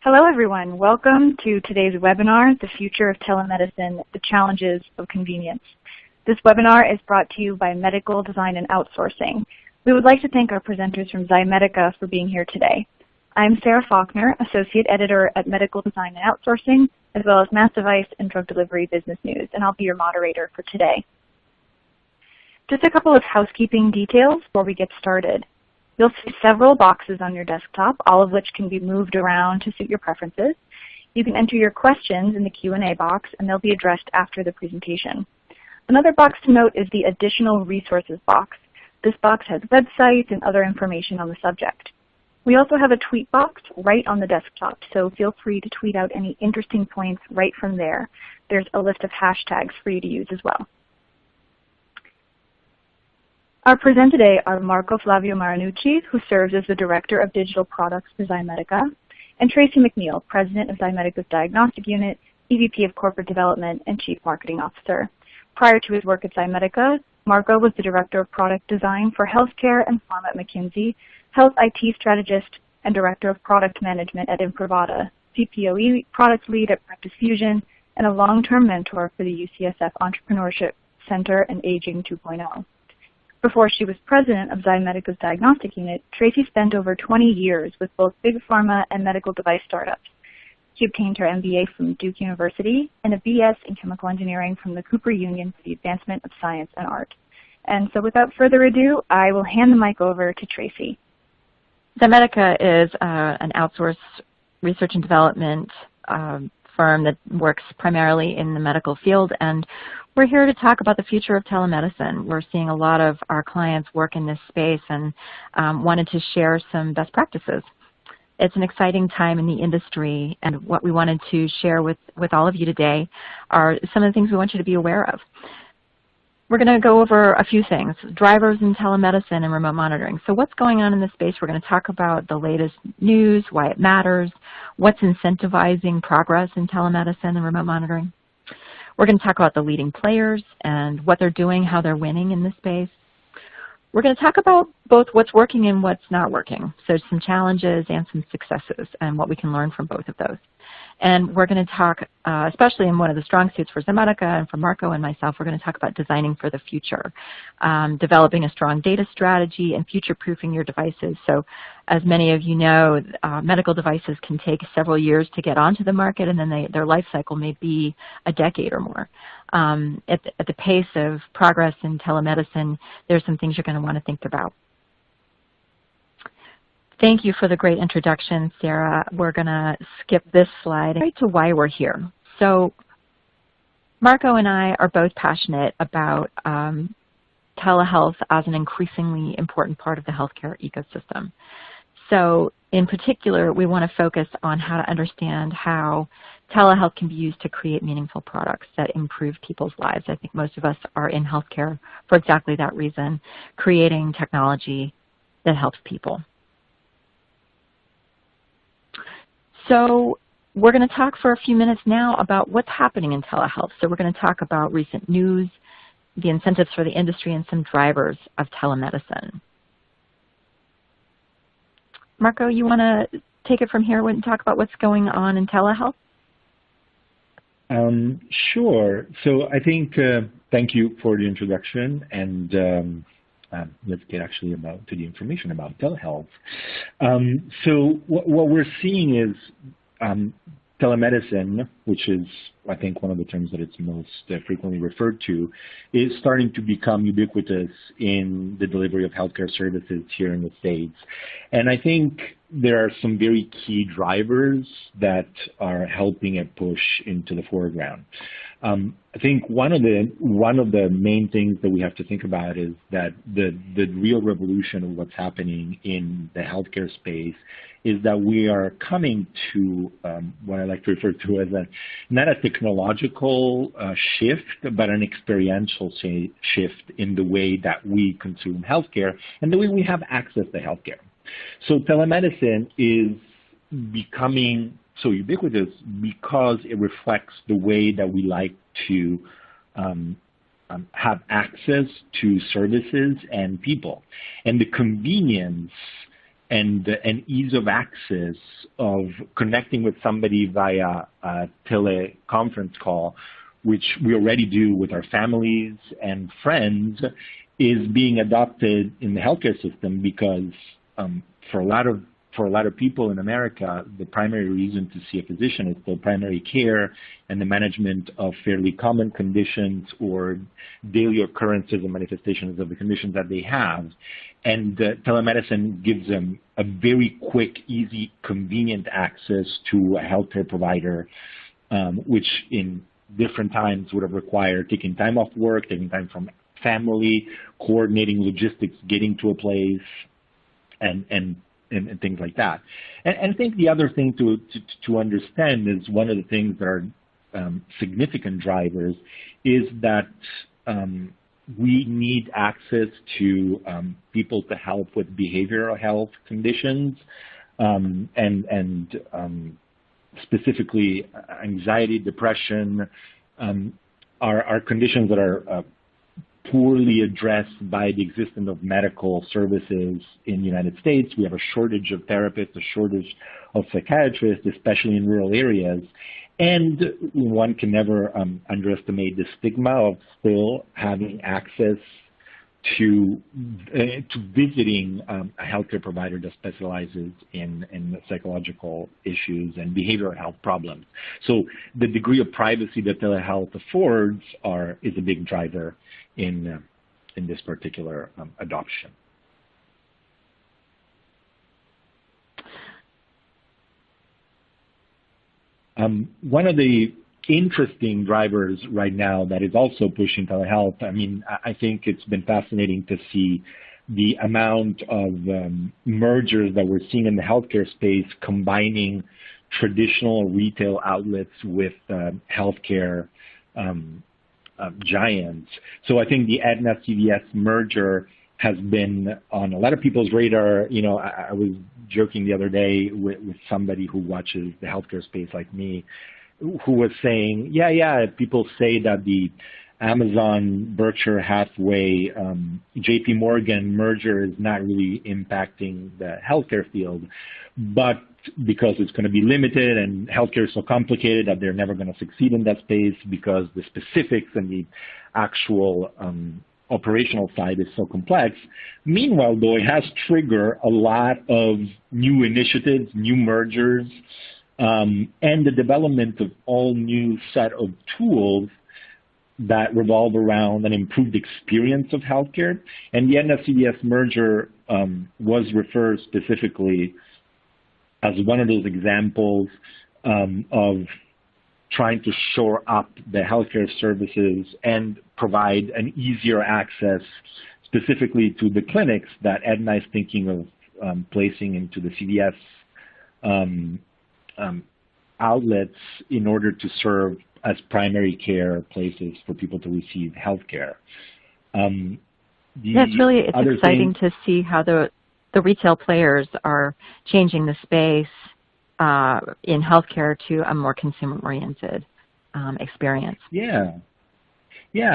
Hello everyone, welcome to today's webinar, The Future of Telemedicine, The Challenges of Convenience. This webinar is brought to you by Medical Design and Outsourcing. We would like to thank our presenters from Ximedica for being here today. I'm Sarah Faulkner, Associate Editor at Medical Design and Outsourcing, as well as Mass Device and Drug Delivery Business News, and I'll be your moderator for today. Just a couple of housekeeping details before we get started. You'll see several boxes on your desktop, all of which can be moved around to suit your preferences. You can enter your questions in the Q&A box, and they'll be addressed after the presentation. Another box to note is the Additional Resources box. This box has websites and other information on the subject. We also have a tweet box right on the desktop, so feel free to tweet out any interesting points right from there. There's a list of hashtags for you to use as well. Our presenters today are Flavio Marinucci, who serves as the Director of Digital Products for Ximedica, and Tracy MacNeal, President of Ximedica's Diagnostic Unit, EVP of Corporate Development, and Chief Marketing Officer. Prior to his work at Ximedica, Marco was the Director of Product Design for Healthcare and Pharma at McKinsey, Health IT Strategist, and Director of Product Management at Imprivata, CPOE Product Lead at Practice Fusion, and a long-term mentor for the UCSF Entrepreneurship Center and Aging 2.0. Before she was president of Ximedica's Diagnostic Unit, Tracy spent over 20 years with both big pharma and medical device startups. She obtained her MBA from Duke University and a BS in Chemical Engineering from the Cooper Union for the Advancement of Science and Art. And so without further ado, I will hand the mic over to Tracy. Ximedica is an outsourced research and development firm that works primarily in the medical field, and we're here to talk about the future of telemedicine. We're seeing a lot of our clients work in this space and wanted to share some best practices. It's an exciting time in the industry, and what we wanted to share with all of you today are some of the things we want you to be aware of. We're going to go over a few things: drivers in telemedicine and remote monitoring. So what's going on in this space? We're going to talk about the latest news, why it matters, what's incentivizing progress in telemedicine and remote monitoring. We're going to talk about the leading players and what they're doing, how they're winning in this space. We're going to talk about both what's working and what's not working, so some challenges and some successes and what we can learn from both of those. And we're going to talk, especially in one of the strong suits for Ximedica and for Marco and myself, we're going to talk about designing for the future, developing a strong data strategy and future-proofing your devices. So as many of you know, medical devices can take several years to get onto the market, and then their life cycle may be a decade or more. At the pace of progress in telemedicine, there's some things you're going to want to think about. Thank you for the great introduction, Sarah. We're going to skip this slide right to why we're here. So Marco and I are both passionate about telehealth as an increasingly important part of the healthcare ecosystem. So in particular, we want to focus on how to understand how telehealth can be used to create meaningful products that improve people's lives. I think most of us are in healthcare for exactly that reason, creating technology that helps people. So we're going to talk for a few minutes now about what's happening in telehealth. So we're going to talk about recent news, the incentives for the industry, and some drivers of telemedicine. Marco, you want to take it from here and talk about what's going on in telehealth? Sure. So I think, thank you for the introduction, and let's get actually to the information about telehealth. So what we're seeing is telemedicine, which is, I think, one of the terms that it's most frequently referred to, is starting to become ubiquitous in the delivery of healthcare services here in the States. And I think there are some very key drivers that are helping it push into the foreground. I think one of the main things that we have to think about is that the real revolution of what's happening in the healthcare space is that we are coming to what I like to refer to as not a technological shift, but an experiential shift in the way that we consume healthcare and the way we have access to healthcare. So telemedicine is becoming so ubiquitous because it reflects the way that we like to have access to services and people. And the convenience and ease of access of connecting with somebody via a teleconference call, which we already do with our families and friends, is being adopted in the healthcare system because for a lot of people in America, the primary reason to see a physician is for primary care and the management of fairly common conditions or daily occurrences and manifestations of the conditions that they have. And telemedicine gives them a very quick, easy, convenient access to a healthcare provider, which in different times would have required taking time off work, taking time from family, coordinating logistics, getting to a place, and things like that. And I think the other thing to understand is one of the things that are significant drivers is that we need access to people to help with behavioral health conditions and specifically anxiety, depression, are conditions that are poorly addressed by the existence of medical services in the United States. We have a shortage of therapists, a shortage of psychiatrists, especially in rural areas. And one can never underestimate the stigma of still having access to visiting a healthcare provider that specializes in psychological issues and behavioral health problems. So the degree of privacy that telehealth affords is a big driver in this particular adoption. One of the interesting drivers right now that is also pushing telehealth, I mean, I think it's been fascinating to see the amount of mergers that we're seeing in the healthcare space combining traditional retail outlets with healthcare giants. So I think the Aetna-CVS merger has been on a lot of people's radar. You know, I was joking the other day with somebody who watches the healthcare space like me, who was saying, yeah, people say that the Amazon, Berkshire Hathaway, JP Morgan merger is not really impacting the healthcare field, but because it's going to be limited and healthcare is so complicated that they're never going to succeed in that space because the specifics and the actual operational side is so complex. Meanwhile, though, it has triggered a lot of new initiatives, new mergers, and the development of all new set of tools that revolve around an improved experience of healthcare. And the Aetna-CVS merger was referred specifically as one of those examples of trying to shore up the healthcare services and provide an easier access specifically to the clinics that Aetna is thinking of placing into the CVS outlets in order to serve as primary care places for people to receive health care. It's exciting to see how the retail players are changing the space in healthcare to a more consumer-oriented experience. Yeah,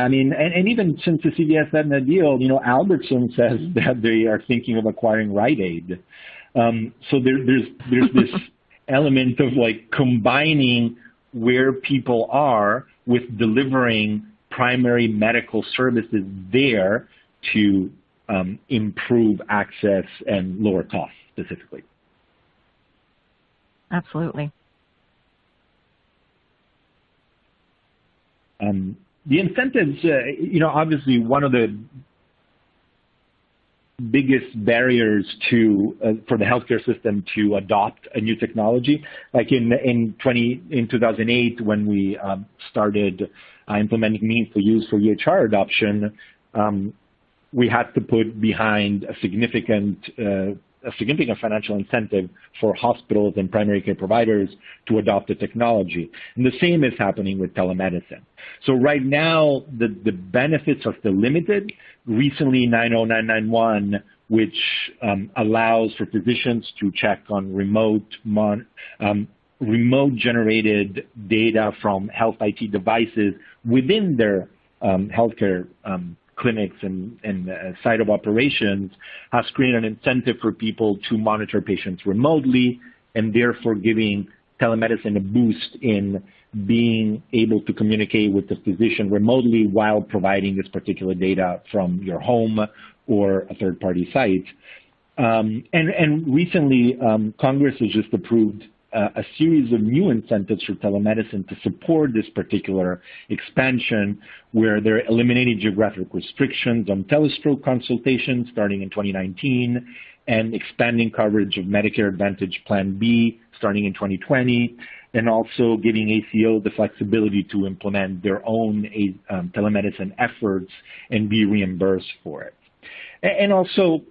I mean, and even since the CVS Aetna deal, you know, Albertson says that they are thinking of acquiring Rite Aid. So there's this element of like combining where people are with delivering primary medical services there to improve access and lower costs specifically. Absolutely. The incentives, you know, obviously one of the biggest barriers for the healthcare system to adopt a new technology, like in 2008 when we started implementing meaningful use for EHR adoption, we had to put behind a significant financial incentive for hospitals and primary care providers to adopt the technology. And the same is happening with telemedicine. So right now, the benefits are still limited. Recently, 90991, which allows for physicians to check on remote-generated data from health IT devices within their healthcare clinics and site of operations has created an incentive for people to monitor patients remotely, and therefore giving telemedicine a boost in being able to communicate with the physician remotely while providing this particular data from your home or a third-party site. And recently, Congress has just approved a series of new incentives for telemedicine to support this particular expansion, where they're eliminating geographic restrictions on telestroke consultations starting in 2019, and expanding coverage of Medicare Advantage Plan B starting in 2020, and also giving ACO the flexibility to implement their own telemedicine efforts and be reimbursed for it. And also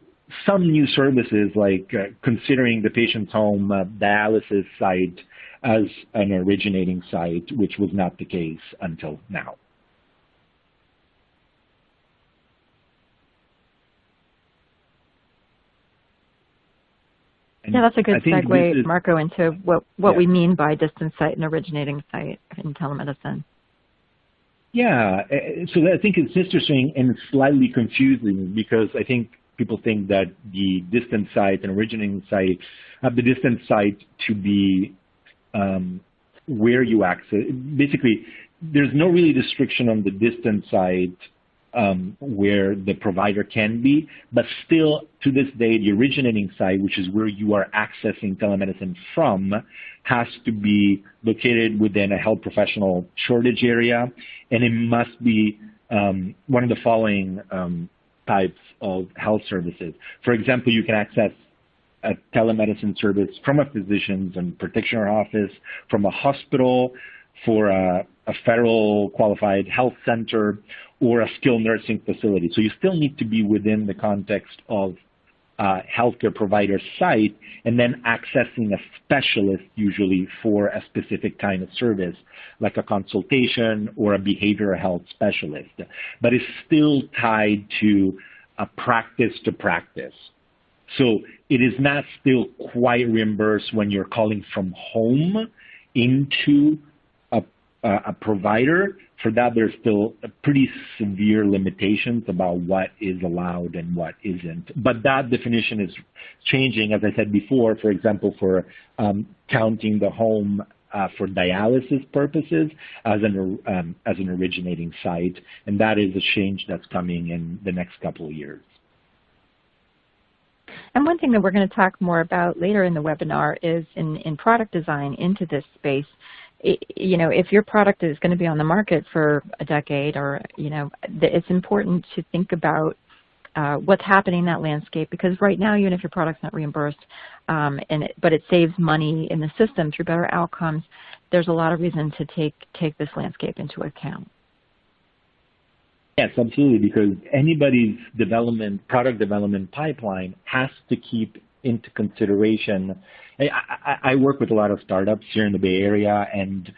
some new services like considering the patient's home dialysis site as an originating site, which was not the case until now. Yeah, that's a good segue, Marco, into what we mean by distance site and originating site in telemedicine. Yeah, so I think it's interesting and slightly confusing, because I think people think that the distance site and originating site have the distance site to be where you access. Basically, there's no really restriction on the distance site where the provider can be, but still to this day, the originating site, which is where you are accessing telemedicine from, has to be located within a health professional shortage area, and it must be one of the following types of health services. For example, you can access a telemedicine service from a physician's and practitioner office, from a hospital, for a federal qualified health center, or a skilled nursing facility. So you still need to be within the context of a healthcare provider site, and then accessing a specialist usually for a specific kind of service, like a consultation or a behavioral health specialist. But it's still tied to a practice to practice. So it is not still quite reimbursed when you're calling from home into a provider. For that, there's still pretty severe limitations about what is allowed and what isn't. But that definition is changing, as I said before, for example, for counting the home for dialysis purposes as an originating site. And that is a change that's coming in the next couple of years. And one thing that we're going to talk more about later in the webinar is in product design into this space. You know, if your product is going to be on the market for a decade, or, you know, it's important to think about what's happening in that landscape, because right now, even if your product's not reimbursed, but it saves money in the system through better outcomes, there's a lot of reason to take this landscape into account. Yes, absolutely, because anybody's product development pipeline has to keep into consideration. I work with a lot of startups here in the Bay Area, and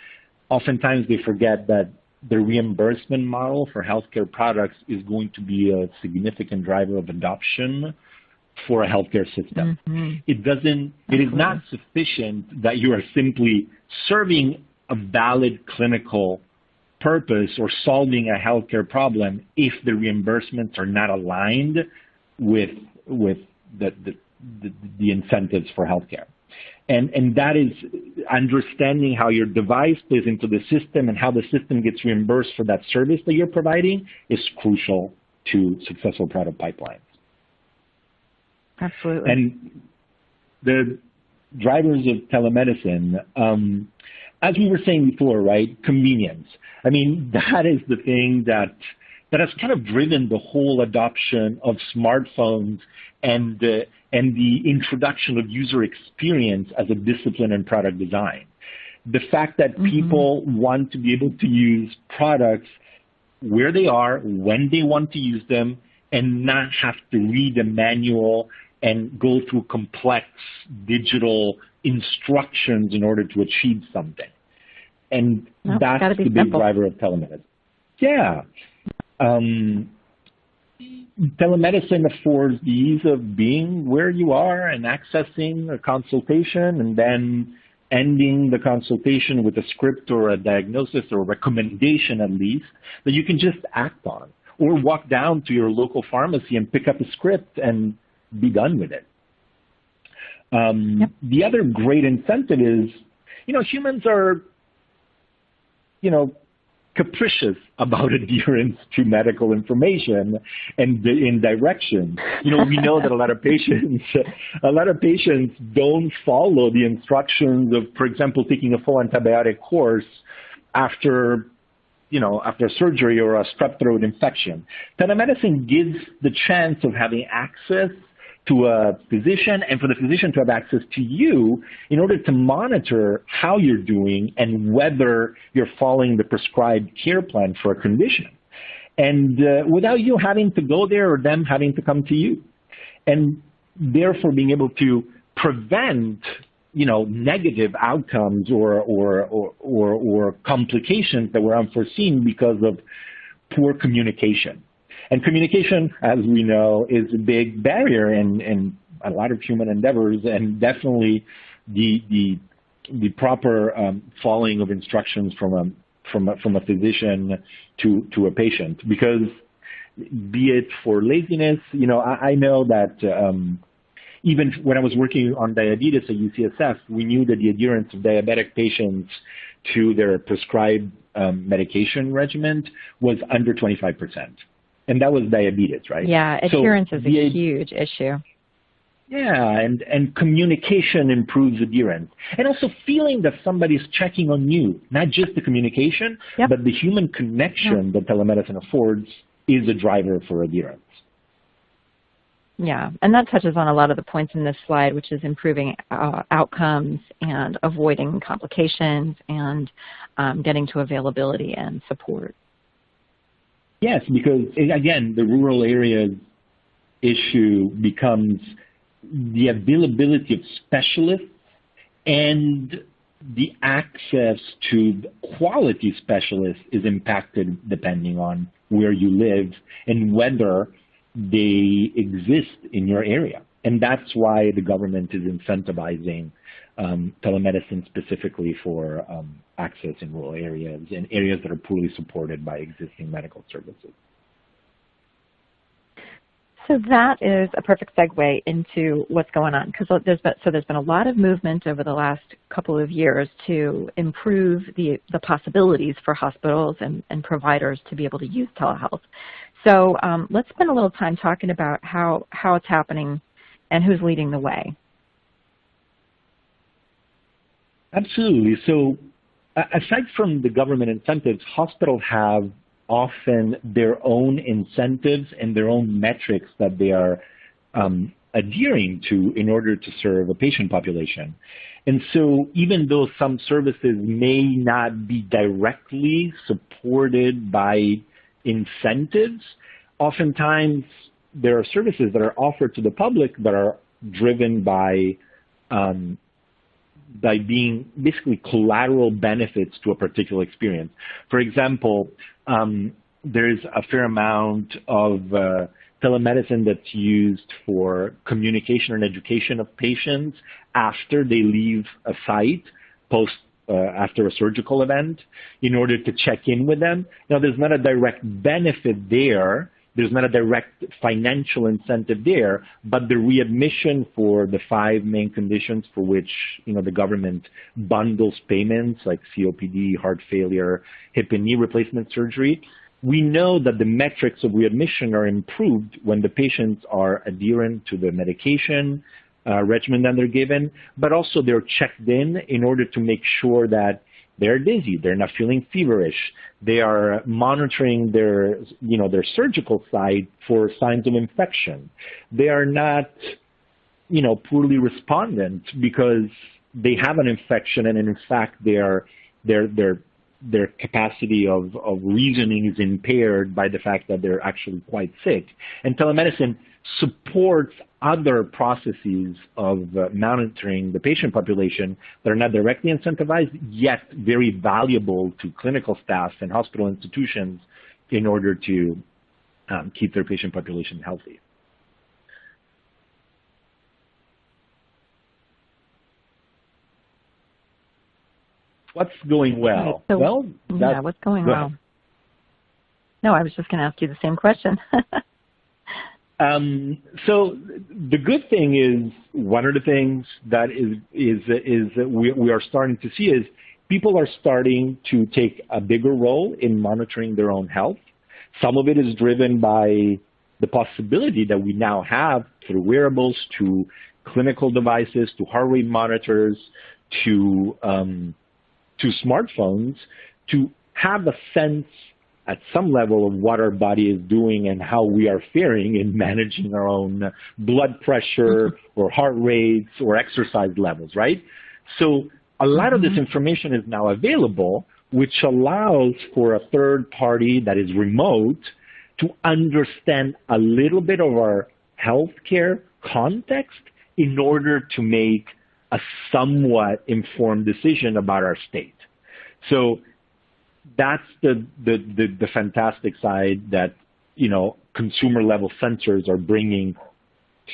oftentimes they forget that the reimbursement model for healthcare products is going to be a significant driver of adoption for a healthcare system. Mm-hmm. It is not sufficient that you are simply serving a valid clinical purpose or solving a healthcare problem if the reimbursements are not aligned with the incentives for healthcare. And that is understanding how your device plays into the system and how the system gets reimbursed for that service that you're providing is crucial to successful product pipelines. Absolutely. And the drivers of telemedicine, as we were saying before, right, convenience. I mean, that is the thing that has kind of driven the whole adoption of smartphones and the introduction of user experience as a discipline in product design. The fact that people want to be able to use products where they are, when they want to use them, and not have to read a manual and go through complex digital instructions in order to achieve something. And that's the big driver of telemedicine. Yeah. Telemedicine affords the ease of being where you are and accessing a consultation, and then ending the consultation with a script or a diagnosis or a recommendation, at least, that you can just act on. or walk down to your local pharmacy and pick up a script and be done with it. The other great incentive is, humans are, capricious about adherence to medical information and in direction. We know that a lot of patients don't follow the instructions of, for example, taking a full antibiotic course after surgery or a strep throat infection. Telemedicine gives the chance of having access to a physician and for the physician to have access to you in order to monitor how you're doing and whether you're following the prescribed care plan for a condition. And without you having to go there or them having to come to you. And therefore being able to prevent negative outcomes or complications that were unforeseen because of poor communication. And communication, as we know, is a big barrier in a lot of human endeavors, and definitely the proper following of instructions from a physician to a patient. Because be it for laziness, I know that even when I was working on diabetes at UCSF, we knew that the adherence of diabetic patients to their prescribed medication regimen was under 25%. And that was diabetes, right? Yeah, adherence is a huge issue. Yeah, and communication improves adherence. And also feeling that somebody's checking on you, not just the communication, but the human connection that telemedicine affords is a driver for adherence. Yeah, and that touches on a lot of the points in this slide, which is improving outcomes and avoiding complications and getting to availability and support. Yes, because, again, the rural areas issue becomes the availability of specialists and the access to quality specialists is impacted depending on where you live and whether they exist in your area. And that's why the government is incentivizing telemedicine specifically for access in rural areas and areas that are poorly supported by existing medical services. So that is a perfect segue into what's going on, because there's been a lot of movement over the last couple of years to improve the possibilities for hospitals and providers to be able to use telehealth. So let's spend a little time talking about how it's happening and who's leading the way. Absolutely. So aside from the government incentives, hospitals have often their own incentives and their own metrics that they are adhering to in order to serve a patient population. And so even though some services may not be directly supported by incentives, oftentimes there are services that are offered to the public that are driven by being basically collateral benefits to a particular experience. For example, there's a fair amount of telemedicine that's used for communication and education of patients after they leave a site, after a surgical event, in order to check in with them. Now, there's not a direct benefit there. There's not a direct financial incentive there, but the readmission for the 5 main conditions for which the government bundles payments like COPD, heart failure, hip and knee replacement surgery, we know that the metrics of readmission are improved when the patients are adherent to the medication regimen that they're given, but also they're checked in order to make sure that they're dizzy, they're not feeling feverish, they are monitoring their surgical site for signs of infection. They are not, poorly respondent because they have an infection and in fact their capacity of reasoning is impaired by the fact that they're actually quite sick. And telemedicine supports other processes of monitoring the patient population that are not directly incentivized, yet very valuable to clinical staff and hospital institutions in order to keep their patient population healthy. What's going well? Right, so, well, what's going well? No, I was just going to ask you the same question. So the good thing is, one of the things that we are starting to see is people are starting to take a bigger role in monitoring their own health. Some of it is driven by the possibility that we now have through wearables to clinical devices, to heart rate monitors, to smartphones, to have a sense at some level of what our body is doing and how we are faring in managing our own blood pressure or heart rates or exercise levels, right? So a lot of this information is now available, which allows for a third party that is remote to understand a little bit of our healthcare context in order to make a somewhat informed decision about our state. So that's the fantastic side that, you know, consumer level sensors are bringing,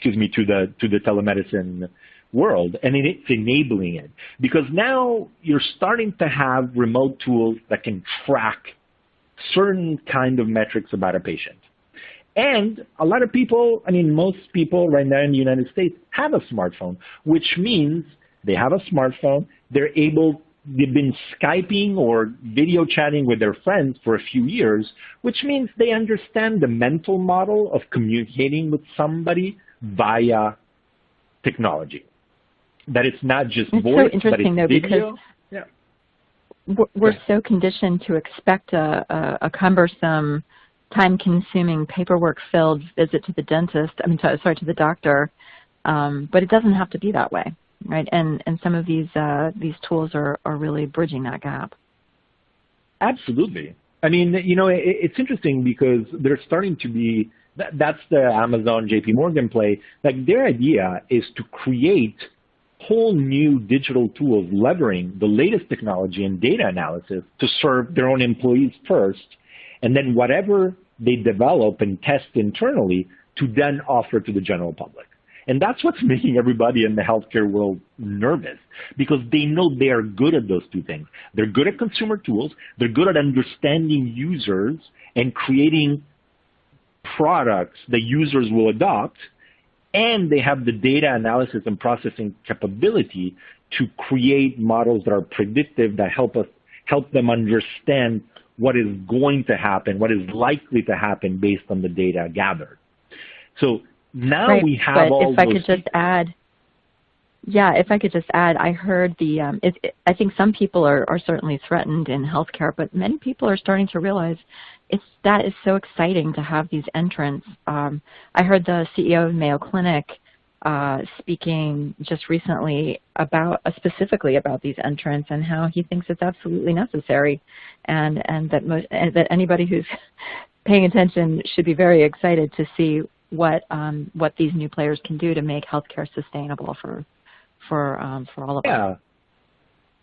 to the telemedicine world, and it's enabling it, because now you're starting to have remote tools that can track certain kind of metrics about a patient. And a lot of people, I mean, most people right now in the United States have a smartphone, which means they have a smartphone, they've been Skyping or video chatting with their friends for a few years, which means they understand the mental model of communicating with somebody via technology. That it's not just voice, so interesting, but it's video. Because we're so conditioned to expect a cumbersome, time-consuming, paperwork-filled visit to the dentist, to the doctor, but it doesn't have to be that way. Right, and some of these tools are really bridging that gap. Absolutely. I mean, you know, it's interesting because they're starting to be, that's the Amazon JP Morgan play. Like, their idea is to create whole new digital tools leveraging the latest technology and data analysis to serve their own employees first, and then whatever they develop and test internally to then offer to the general public. And that's what's making everybody in the healthcare world nervous, because they know they are good at those two things. They're good at consumer tools, they're good at understanding users and creating products that users will adopt, and they have the data analysis and processing capability to create models that are predictive, that help them understand what is going to happen, what is likely to happen based on the data gathered. So now we have all those. If I could just add, I heard I think some people are certainly threatened in healthcare, but many people are starting to realize that is so exciting to have these entrants. I heard the CEO of Mayo Clinic speaking just recently specifically about these entrants and how he thinks it's absolutely necessary, and that anybody who's paying attention should be very excited to see what these new players can do to make healthcare sustainable for all of us. Yeah,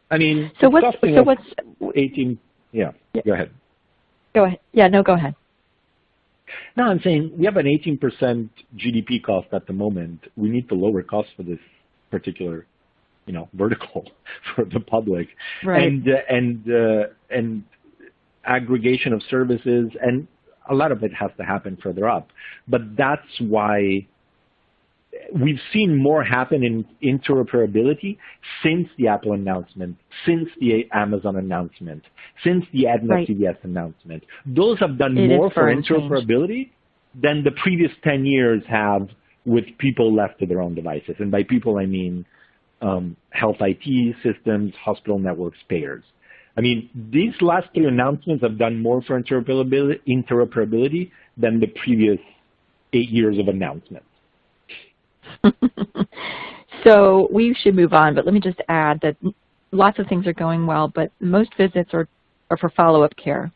I mean, so what's 18? Yeah, go ahead. Go ahead. Yeah, no, go ahead. No, I'm saying we have an 18% GDP cost at the moment. We need to lower costs for this particular, you know, vertical for the public, right. and aggregation of services, and a lot of it has to happen further up. But that's why we've seen more happen in interoperability since the Apple announcement, since the Amazon announcement, since the Aetna CVS announcement. Those have done more for interoperability than the previous 10 years have with people left to their own devices. And by people, I mean health IT systems, hospital networks, payers. I mean, these last 3 announcements have done more for interoperability than the previous 8 years of announcements. So we should move on, but let me just add that lots of things are going well, but most visits are for follow-up care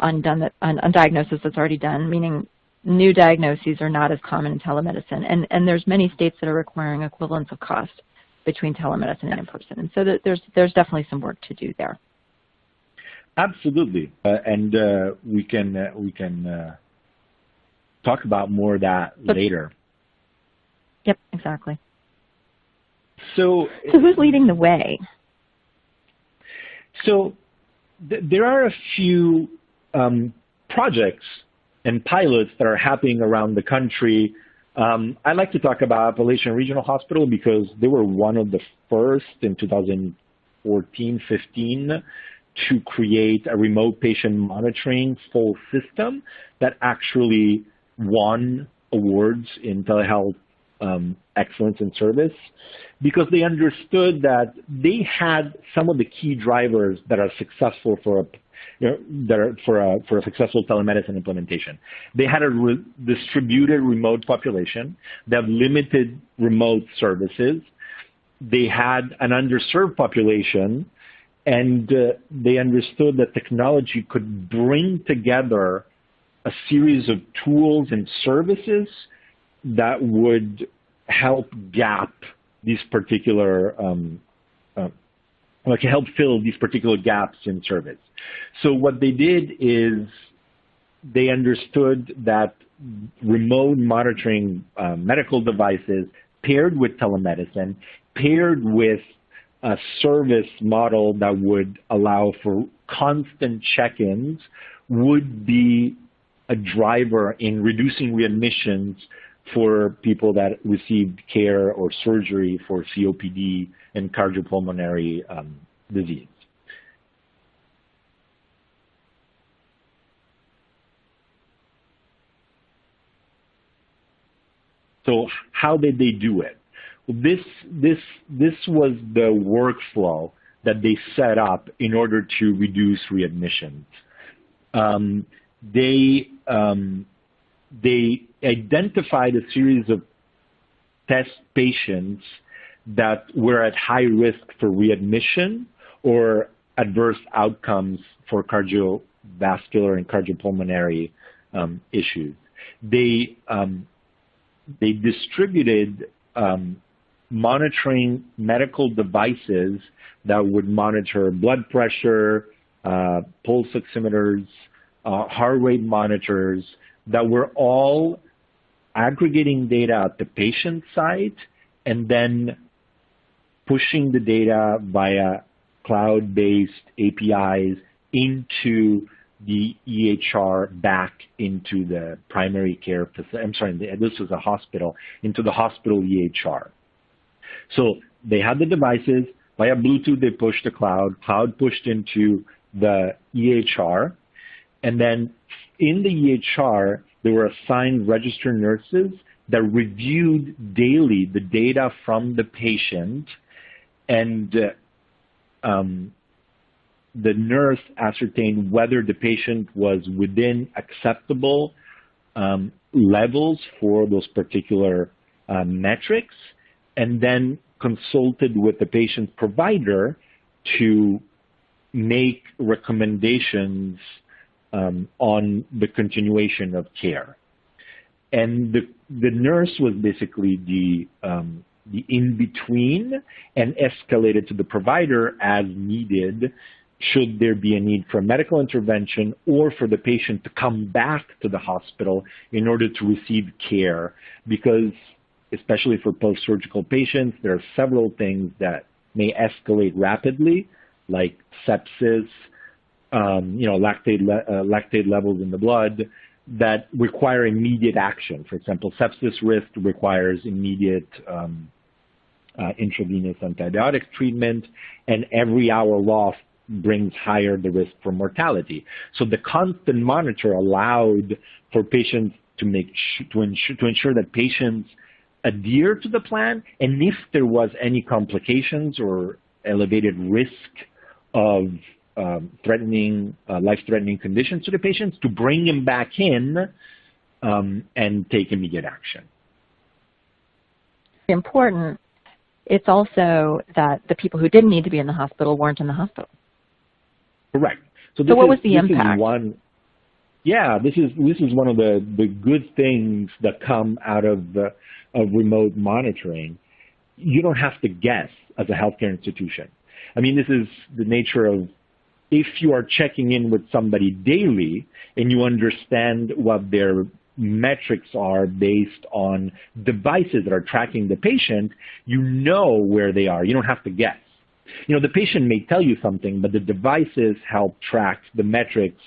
on diagnosis that's already done, meaning new diagnoses are not as common in telemedicine. And there's many states that are requiring equivalence of cost between telemedicine and in-person. And so there's definitely some work to do there. Absolutely, and we can talk about more of that later. Yep, exactly. So who's leading the way? So there are a few projects and pilots that are happening around the country. I like to talk about Appalachian Regional Hospital because they were one of the first in 2014-15 to create a remote patient monitoring full system that actually won awards in telehealth excellence in service, because they understood that they had some of the key drivers that are successful for a successful telemedicine implementation. They had a distributed remote population. They have limited remote services. They had an underserved population, and they understood that technology could bring together a series of tools and services that would help gap these particular, help fill these particular gaps in service. So what they did is they understood that remote monitoring medical devices paired with telemedicine, paired with a service model that would allow for constant check-ins, would be a driver in reducing readmissions for people that received care or surgery for COPD and cardiopulmonary disease. So how did they do it? Well, this was the workflow that they set up in order to reduce readmissions. They identified a series of test patients that were at high risk for readmission or adverse outcomes for cardiovascular and cardiopulmonary issues. They distributed monitoring medical devices that would monitor blood pressure, pulse oximeters, heart rate monitors, that were all aggregating data at the patient site and then pushing the data via cloud-based APIs into the EHR back into the primary care facility. I'm sorry, this was a hospital, into the hospital EHR. So they had the devices, via Bluetooth they pushed the cloud pushed into the EHR, and then in the EHR, there were assigned registered nurses that reviewed daily the data from the patient, and the nurse ascertained whether the patient was within acceptable levels for those particular metrics, and then consulted with the patient's provider to make recommendations on the continuation of care. And the nurse was basically the in-between and escalated to the provider as needed should there be a need for medical intervention or for the patient to come back to the hospital in order to receive care, because especially for post-surgical patients, there are several things that may escalate rapidly, like sepsis, lactate levels in the blood that require immediate action. For example, sepsis risk requires immediate intravenous antibiotic treatment, and every hour lost brings higher the risk for mortality. So the constant monitor allowed for patients to ensure that patients adhere to the plan, and if there was any complications or elevated risk of life-threatening conditions to the patients, to bring them back in and take immediate action. Important. It's also that the people who didn't need to be in the hospital weren't in the hospital. Correct. So what was the impact? This is one of the good things that come out of remote monitoring. You don't have to guess as a healthcare institution. I mean, this is the nature of, if you are checking in with somebody daily and you understand what their metrics are based on devices that are tracking the patient, you know where they are. You don't have to guess. The patient may tell you something, but the devices help track the metrics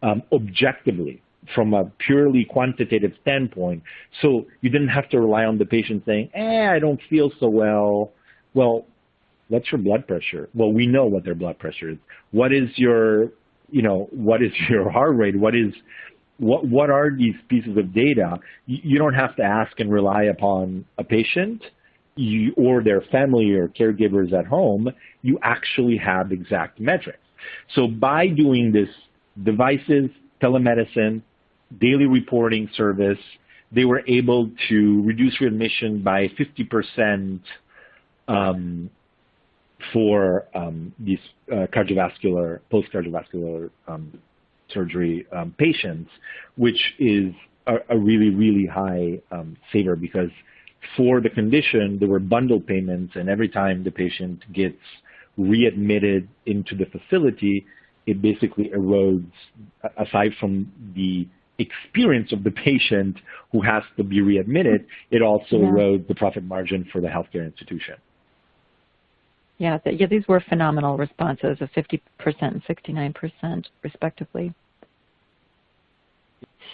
objectively from a purely quantitative standpoint. So you didn't have to rely on the patient saying, I don't feel so well. Well, what's your blood pressure? Well, we know what their blood pressure is. What is your, what is your heart rate? What are these pieces of data? You don't have to ask and rely upon a patient or their family or caregivers at home. You actually have exact metrics. So by doing this devices, telemedicine, daily reporting service, they were able to reduce readmission by 50% for these cardiovascular, post-cardiovascular surgery patients, which is a really, really high saver, because for the condition, there were bundle payments, and every time the patient gets readmitted into the facility, it basically erodes, aside from the experience of the patient who has to be readmitted, it also erodes the profit margin for the healthcare institution. Yeah, these were phenomenal responses of 50% and 69% respectively.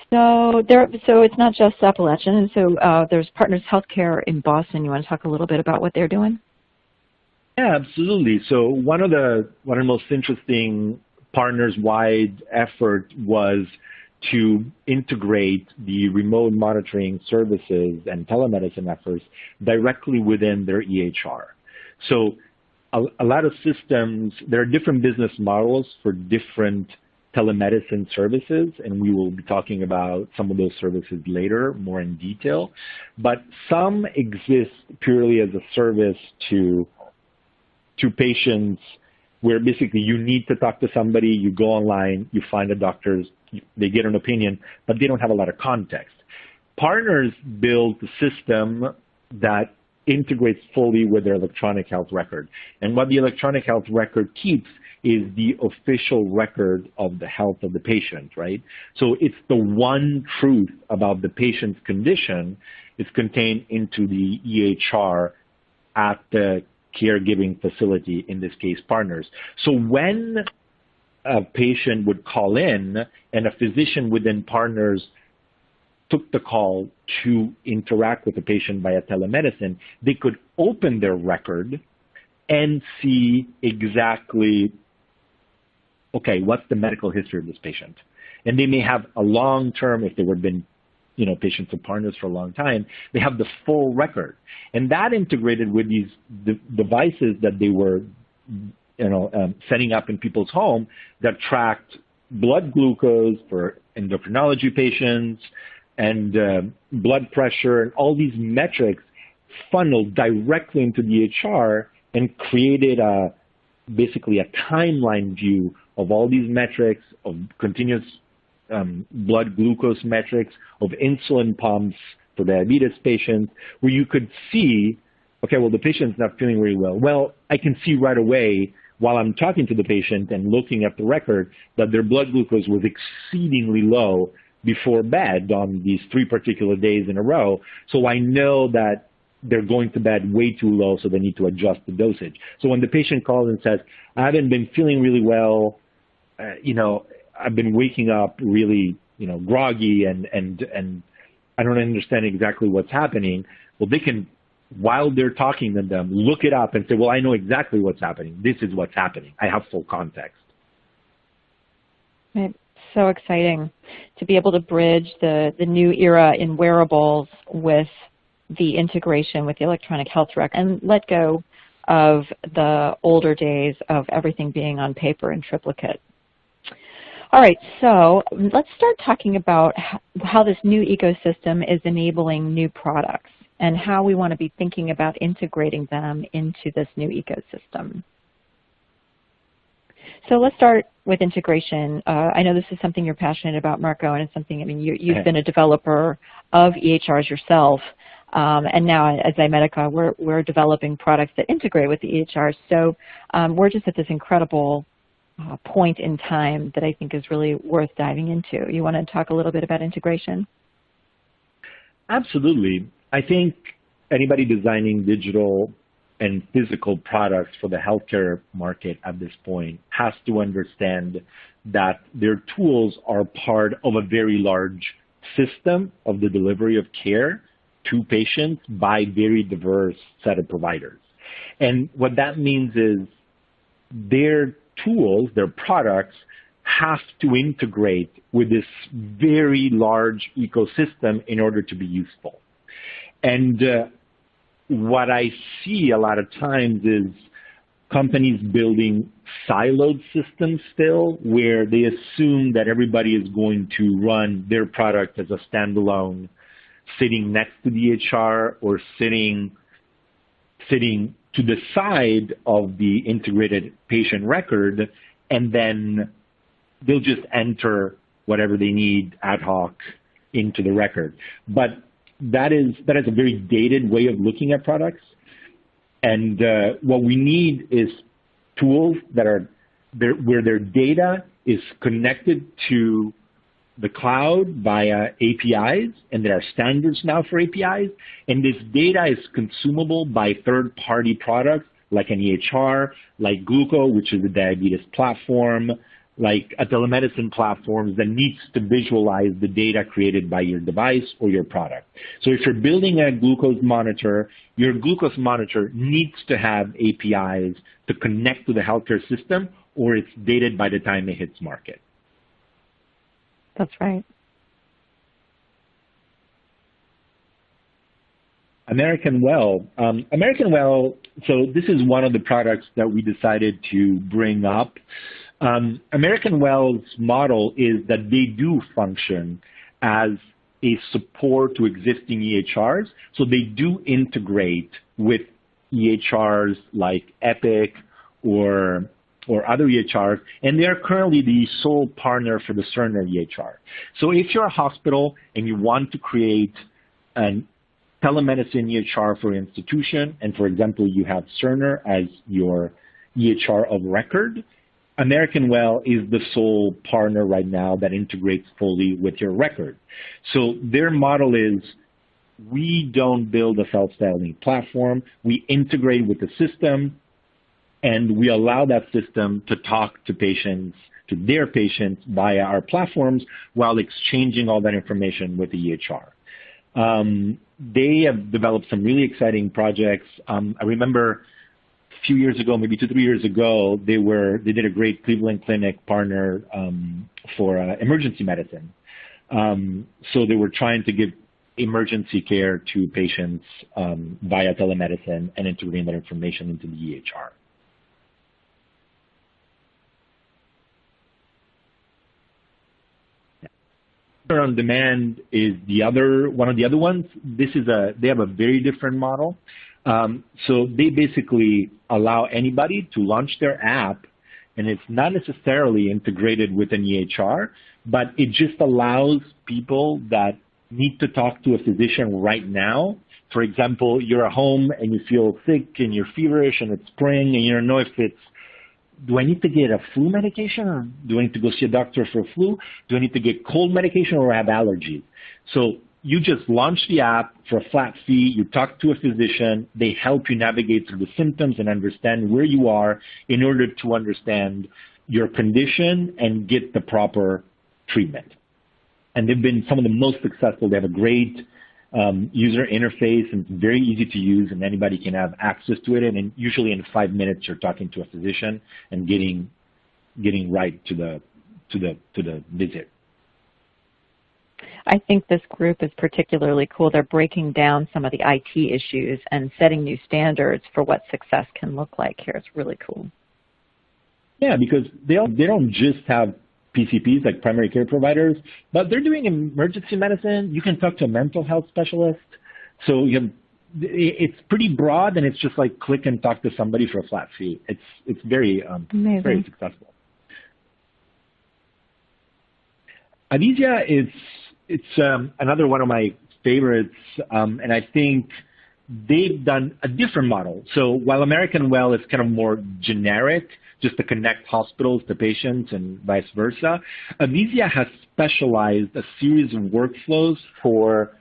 So it's not just Appalachian, and so there's Partners Healthcare in Boston. You want to talk a little bit about what they're doing? Yeah, absolutely. So one of the most interesting partners-wide effort was to integrate the remote monitoring services and telemedicine efforts directly within their EHR. So a lot of systems, there are different business models for different telemedicine services, and we will be talking about some of those services later, more in detail. But some exist purely as a service to patients, where basically you need to talk to somebody, you go online, you find a doctor, they get an opinion, but they don't have a lot of context. Partners build a system that integrates fully with their electronic health record. And what the electronic health record keeps is the official record of the health of the patient, right? So it's the one truth about the patient's condition is contained into the EHR at the caregiving facility, in this case, Partners. So when a patient would call in and a physician within Partners took the call to interact with the patient via telemedicine, they could open their record and see exactly, okay, what's the medical history of this patient? And they may have a long-term, if they were been patients of Partners for a long time, they have the full record. And that integrated with these devices that they were setting up in people's home that tracked blood glucose for endocrinology patients and blood pressure, and all these metrics funneled directly into the EHR and created basically a timeline view of all these metrics, of continuous blood glucose metrics, of insulin pumps for diabetes patients, where you could see, okay, well, the patient's not feeling very well. Well, I can see right away while I'm talking to the patient and looking at the record that their blood glucose was exceedingly low before bed on these 3 particular days in a row. So I know that they're going to bed way too low, so they need to adjust the dosage. So when the patient calls and says, I haven't been feeling really well, I've been waking up really, groggy and I don't understand exactly what's happening. Well, they can, while they're talking to them, look it up and say, well, I know exactly what's happening. This is what's happening. I have full context. Right. So exciting to be able to bridge the new era in wearables with the integration with the electronic health record and let go of the older days of everything being on paper in triplicate. All right, so let's start talking about how this new ecosystem is enabling new products and how we want to be thinking about integrating them into this new ecosystem. So let's start with integration. I know this is something you're passionate about, Marco, and it's something, you've been a developer of EHRs yourself, and now at Ximedica, we're developing products that integrate with the EHRs. So we're just at this incredible point in time that I think is really worth diving into. You want to talk a little bit about integration? Absolutely. I think anybody designing digital and physical products for the healthcare market at this point has to understand that their tools are part of a very large system of the delivery of care to patients by very diverse set of providers. And what that means is their tools, their products, have to integrate with this very large ecosystem in order to be useful. And what I see a lot of times is companies building siloed systems still, where they assume that everybody is going to run their product as a standalone, sitting next to the EHR or sitting to the side of the integrated patient record, and then they'll just enter whatever they need ad hoc into the record. But that is a very dated way of looking at products. And what we need is tools that are where their data is connected to the cloud via APIs, and there are standards now for APIs, and this data is consumable by third-party products like an EHR, like Gluco, which is a diabetes platform, like a telemedicine platform that needs to visualize the data created by your device or your product. So if you're building a glucose monitor, your glucose monitor needs to have APIs to connect to the healthcare system, or it's dated by the time it hits market. That's right. American Well. So this is one of the products that we decided to bring up. American Well's model is that they do function as a support to existing EHRs. So they do integrate with EHRs like Epic or other EHRs, and they are currently the sole partner for the Cerner EHR. So if you're a hospital and you want to create a telemedicine EHR for your institution, and for example, you have Cerner as your EHR of record, American Well is the sole partner right now that integrates fully with your record. So their model is, we don't build a self-styling platform. We integrate with the system, and we allow that system to talk to patients, to their patients via our platforms, while exchanging all that information with the EHR. They have developed some really exciting projects. I remember a few years ago, maybe 2-3 years ago, they did a great Cleveland Clinic partner for emergency medicine. So they were trying to give emergency care to patients via telemedicine and integrating that information into the EHR. On demand is one of the other ones. They have a very different model. So they basically allow anybody to launch their app, and it's not necessarily integrated with an EHR, but it just allows people that need to talk to a physician right now. For example, you're at home and you feel sick and you're feverish and it's spring and you don't know if do I need to get a flu medication, or do I need to go see a doctor for flu? Do I need to get cold medication, or have allergies? So you just launch the app for a flat fee. You talk to a physician. They help you navigate through the symptoms and understand where you are in order to understand your condition and get the proper treatment. And they've been some of the most successful. They have a great user interface, and it's very easy to use, and anybody can have access to it. And usually in 5 minutes, you're talking to a physician and getting right to the visit. I think this group is particularly cool. They're breaking down some of the IT issues and setting new standards for what success can look like here. It's really cool. Yeah, because they don't just have PCPs, like primary care providers, but they're doing emergency medicine. You can talk to a mental health specialist. So it's pretty broad, and it's just like click and talk to somebody for a flat fee. It's very very successful. Adizia it's another one of my favorites, and I think they've done a different model. So while American Well is kind of more generic, just to connect hospitals to patients and vice versa, Adizia has specialized a series of workflows for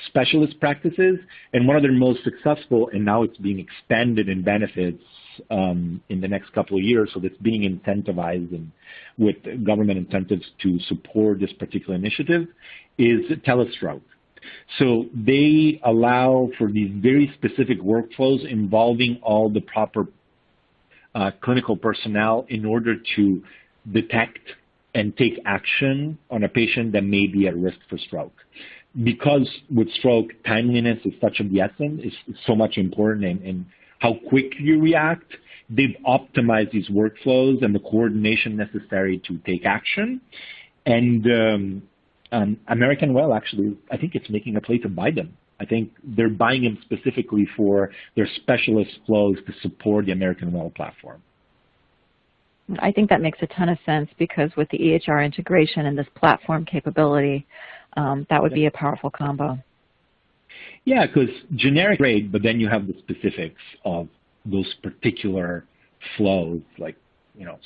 specialist practices, and one of their most successful, and now it's being expanded in benefits in the next couple of years, so that's being incentivized and with government incentives to support this particular initiative, is telestroke. So they allow for these very specific workflows involving all the proper clinical personnel in order to detect and take action on a patient that may be at risk for stroke. Because with stroke, timeliness is such of the essence, it's so much important, and how quick you react, they've optimized these workflows and the coordination necessary to take action. And American Well, actually, I think it's making a play to buy them. I think they're buying them specifically for their specialist flows to support the American Well platform. I think that makes a ton of sense, because with the EHR integration and this platform capability, that would be a powerful combo. Yeah, because generic grade, but then you have the specifics of those particular flows, like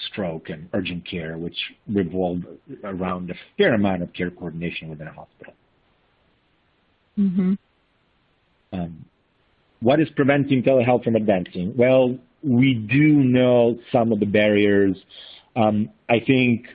stroke and urgent care, which revolve around a fair amount of care coordination within a hospital. Mm-hmm. What is preventing telehealth from advancing? Well, we do know some of the barriers. I think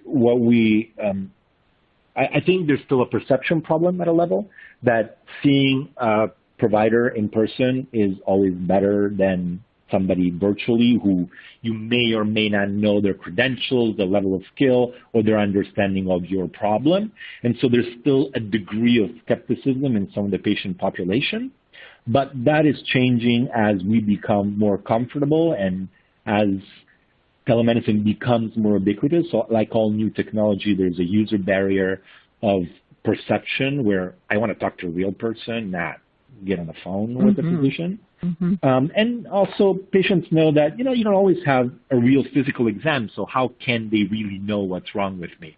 I think there's still a perception problem at a level that seeing a provider in person is always better than somebody virtually who you may or may not know their credentials, the level of skill, or their understanding of your problem. And so there's still a degree of skepticism in some of the patient population. But that is changing as we become more comfortable and as telemedicine becomes more ubiquitous. So like all new technology, there's a user barrier of perception where I want to talk to a real person, not get on the phone with the physician. Mm-hmm. And also patients know that, you don't always have a real physical exam, so how can they really know what's wrong with me?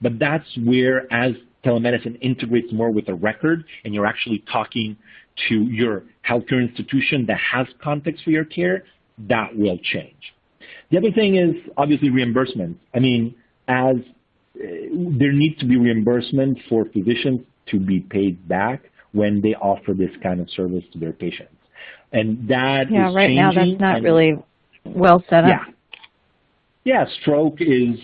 But that's where, as telemedicine integrates more with a record and you're actually talking to your healthcare institution that has context for your care, that will change. The other thing is obviously reimbursement. I mean, as there needs to be reimbursement for physicians to be paid back when they offer this kind of service to their patients. And that is right changing. Now that's not really well set up. Yeah, stroke is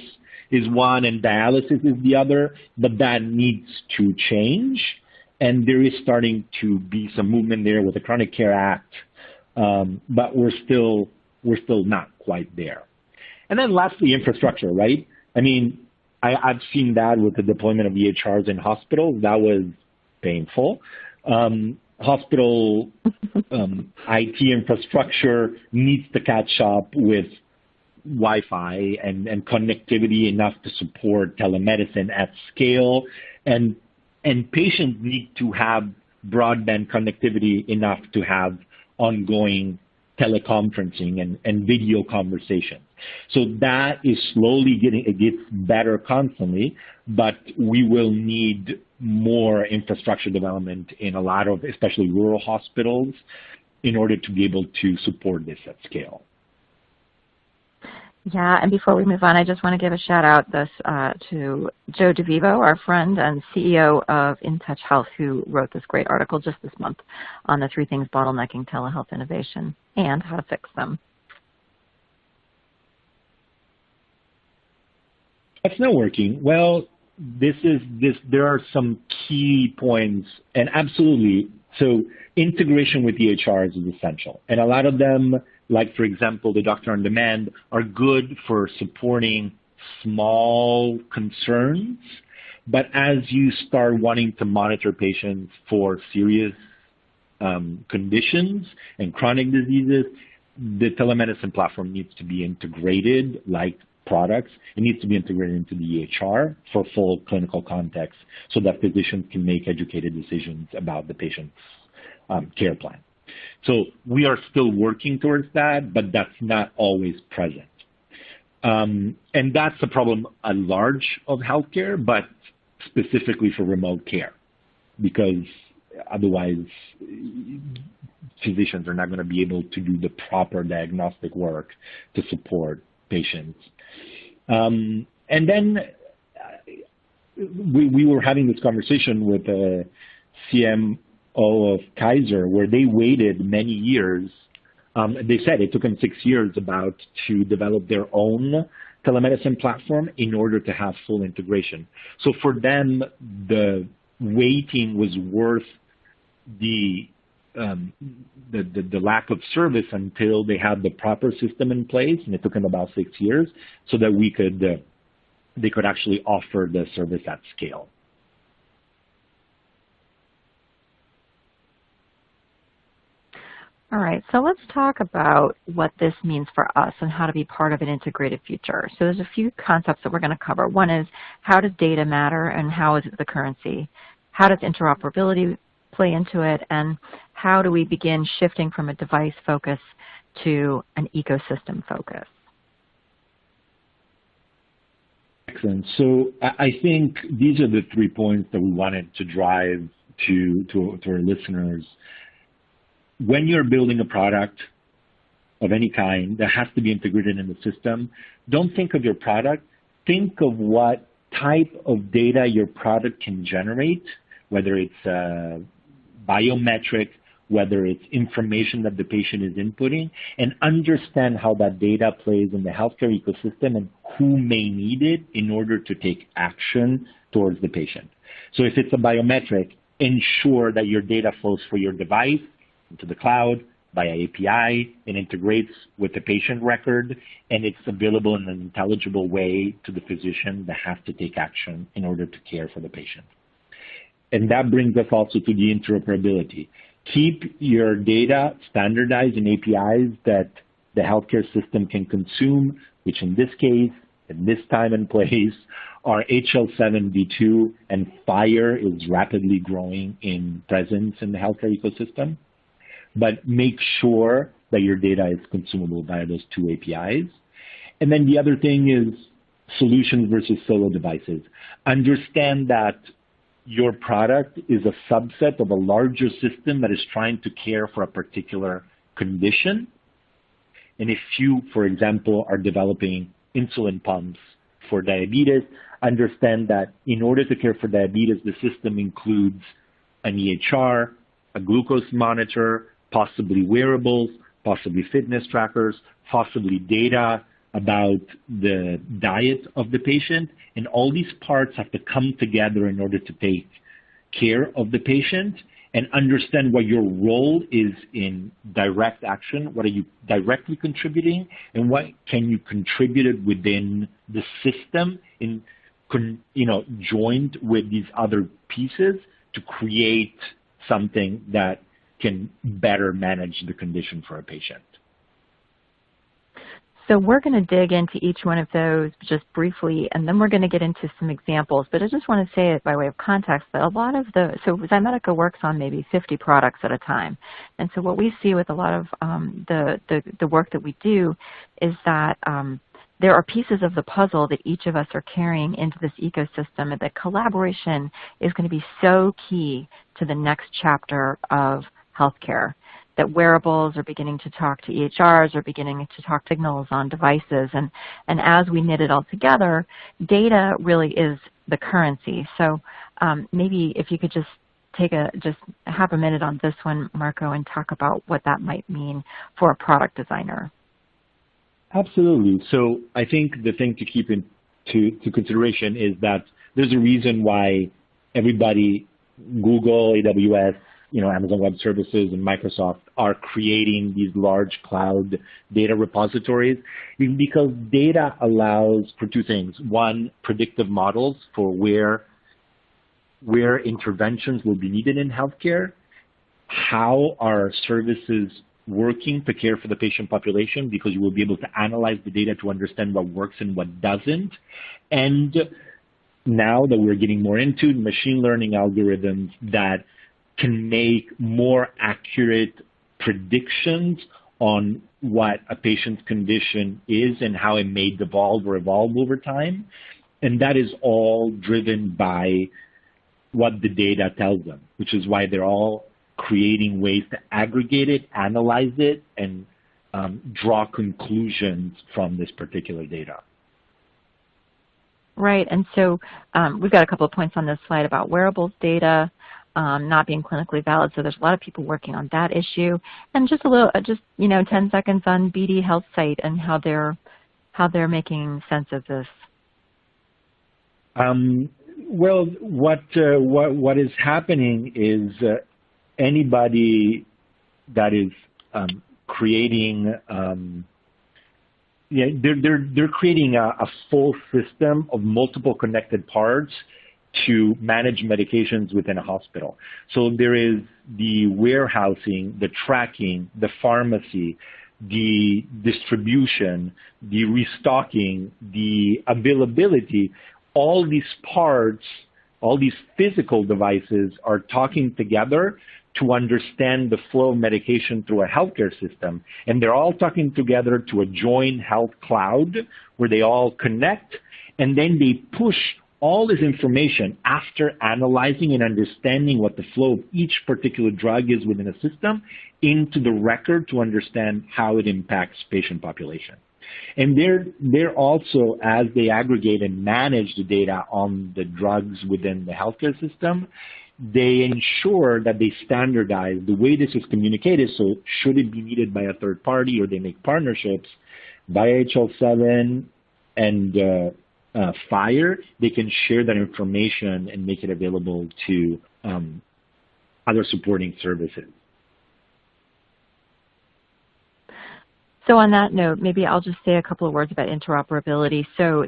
one and dialysis is the other, but that needs to change. And there is starting to be some movement there with the Chronic Care Act, but we're still not quite there. And then lastly, infrastructure, right? I mean, I've seen that with the deployment of EHRs in hospitals. That was painful. Hospital IT infrastructure needs to catch up with Wi-Fi and connectivity enough to support telemedicine at scale, and patients need to have broadband connectivity enough to have ongoing teleconferencing and video conversations. So that is slowly it gets better constantly, but we will need more infrastructure development in a lot of, especially rural hospitals, in order to be able to support this at scale. Yeah, and before we move on, I just want to give a shout out to Joe DeVivo, our friend and CEO of In Touch Health, who wrote this great article just this month on the 3 things bottlenecking telehealth innovation and how to fix them. What's not working? Well, there are some key points, and absolutely. So integration with EHRs is essential, and a lot of them, like for example, the Doctor on Demand, are good for supporting small concerns. But as you start wanting to monitor patients for serious conditions and chronic diseases, the telemedicine platform needs to be integrated like products. It needs to be integrated into the EHR for full clinical context so that physicians can make educated decisions about the patient's care plan. So we are still working towards that, but that's not always present. And that's a problem at large of healthcare, but specifically for remote care, because otherwise physicians are not going to be able to do the proper diagnostic work to support patients. And then we were having this conversation with CMO of Kaiser, where they waited many years. They said it took them 6 years to develop their own telemedicine platform in order to have full integration. So for them, the waiting was worth the lack of service until they had the proper system in place, and it took them about 6 years so that they could actually offer the service at scale. All right, so let's talk about what this means for us and how to be part of an integrated future. So there's a few concepts that we're going to cover. One is, how does data matter and how is it the currency? How does interoperability play into it, and how do we begin shifting from a device focus to an ecosystem focus? Excellent. So I think these are the 3 points that we wanted to drive to our listeners. When you're building a product of any kind that has to be integrated in the system, don't think of your product. Think of what type of data your product can generate, whether it's biometric, whether it's information that the patient is inputting, and understand how that data plays in the healthcare ecosystem and who may need it in order to take action towards the patient. So if it's a biometric, ensure that your data flows for your device into the cloud via API and integrates with the patient record, and it's available in an intelligible way to the physician that has to take action in order to care for the patient. And that brings us also to the interoperability. Keep your data standardized in APIs that the healthcare system can consume, which in this case, in this time and place, are HL7v2, and FHIR is rapidly growing in presence in the healthcare ecosystem. But make sure that your data is consumable via those two APIs. And then the other thing is solutions versus solo devices. Understand that your product is a subset of a larger system that is trying to care for a particular condition. And if you, for example, are developing insulin pumps for diabetes, understand that in order to care for diabetes, the system includes an EHR, a glucose monitor, possibly wearables, possibly fitness trackers, possibly data about the diet of the patient. And all these parts have to come together in order to take care of the patient and understand what your role is in direct action, what are you directly contributing, and what can you contribute it within the system in, joined with these other pieces to create something that can better manage the condition for a patient. So we're going to dig into each one of those just briefly, and then we're going to get into some examples. But I just want to say it by way of context that a lot of so Ximedica works on maybe 50 products at a time. And so what we see with a lot of the work that we do is that there are pieces of the puzzle that each of us are carrying into this ecosystem, and that collaboration is going to be so key to the next chapter of healthcare. That wearables are beginning to talk to EHRs, are beginning to talk signals on devices, and as we knit it all together, data really is the currency. So maybe if you could just take just half a minute on this one, Marco, and talk about what that might mean for a product designer. Absolutely. So I think the thing to keep into consideration is that there's a reason why everybody, Google, AWS, Amazon Web Services and Microsoft are creating these large cloud data repositories, because data allows for two things. One, predictive models for where interventions will be needed in healthcare, how are services working to care for the patient population, because you will be able to analyze the data to understand what works and what doesn't. And now that we're getting more into machine learning algorithms that can make more accurate predictions on what a patient's condition is and how it may devolve or evolve over time. And that is all driven by what the data tells them, which is why they're all creating ways to aggregate it, analyze it, and draw conclusions from this particular data. Right, and so we've got a couple of points on this slide about wearables data. not being clinically valid. So there's a lot of people working on that issue, and just 10 seconds on BD Health site and how they're making sense of this. Well, what is happening is anybody that is creating, they're creating a full system of multiple connected parts to manage medications within a hospital. So there is the warehousing, the tracking, the pharmacy, the distribution, the restocking, the availability. All these parts, all these physical devices are talking together to understand the flow of medication through a healthcare system. And they're all talking together to a joint health cloud where they all connect, and then they push all this information after analyzing and understanding what the flow of each particular drug is within a system into the record to understand how it impacts patient population. And they're also, as they aggregate and manage the data on the drugs within the healthcare system, they ensure that they standardize the way this is communicated. So should it be needed by a third party, or they make partnerships via HL7 and FHIR, they can share that information and make it available to other supporting services. So on that note, maybe I'll just say a couple of words about interoperability. So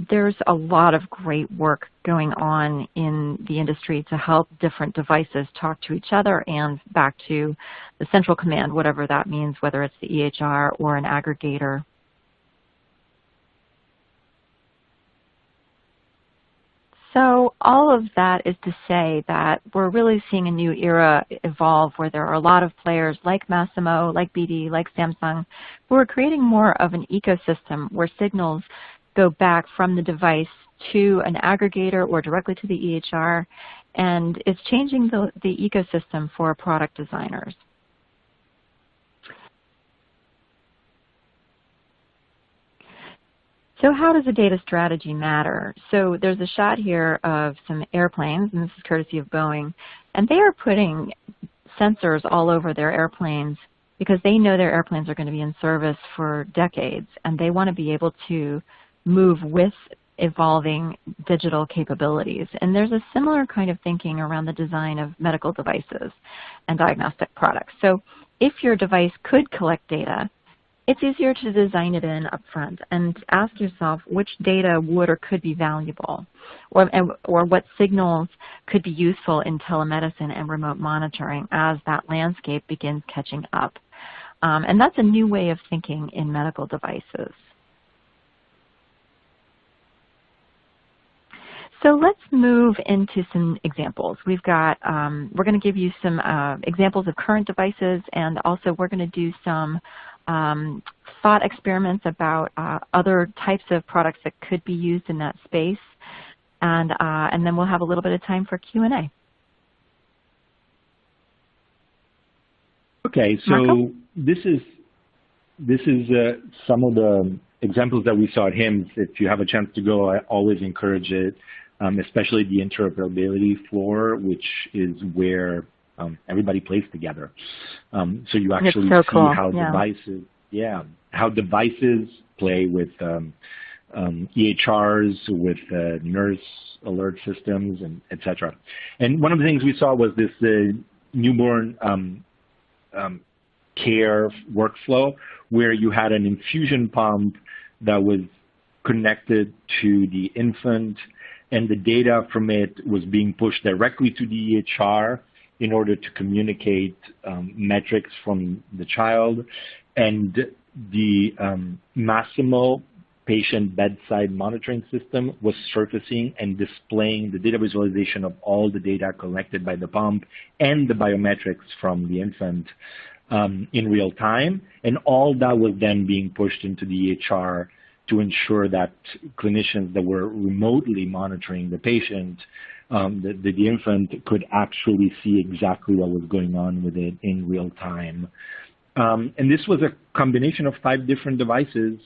there's a lot of great work going on in the industry to help different devices talk to each other and back to the central command, whatever that means, whether it's the EHR or an aggregator. So all of that is to say that we're really seeing a new era evolve where there are a lot of players like Masimo, like BD, like Samsung, who are creating more of an ecosystem where signals go back from the device to an aggregator or directly to the EHR, and it's changing the ecosystem for product designers. So how does a data strategy matter? So there's a shot here of some airplanes, and this is courtesy of Boeing, and they are putting sensors all over their airplanes because they know their airplanes are going to be in service for decades, and they want to be able to move with evolving digital capabilities. And there's a similar kind of thinking around the design of medical devices and diagnostic products. So if your device could collect data, it's easier to design it in upfront and ask yourself which data would or could be valuable, or what signals could be useful in telemedicine and remote monitoring as that landscape begins catching up. And that's a new way of thinking in medical devices. So let's move into some examples. We've got, we're going to give you some examples of current devices, and also we're going to do some thought experiments about other types of products that could be used in that space, and then we'll have a little bit of time for Q&A. Okay, so Marco? this is some of the examples that we saw at HIMSS. If you have a chance to go, I always encourage it, especially the interoperability floor, which is where everybody plays together. So you actually so see cool. how devices play with EHRs, with nurse alert systems, and et cetera. And one of the things we saw was this newborn care workflow where you had an infusion pump that was connected to the infant, and the data from it was being pushed directly to the EHR in order to communicate metrics from the child. And the Masimo patient bedside monitoring system was surfacing and displaying the data visualization of all the data collected by the pump and the biometrics from the infant in real time. And all that was then being pushed into the EHR to ensure that clinicians that were remotely monitoring the patient, the infant, could actually see exactly what was going on with it in real time. And this was a combination of 5 different devices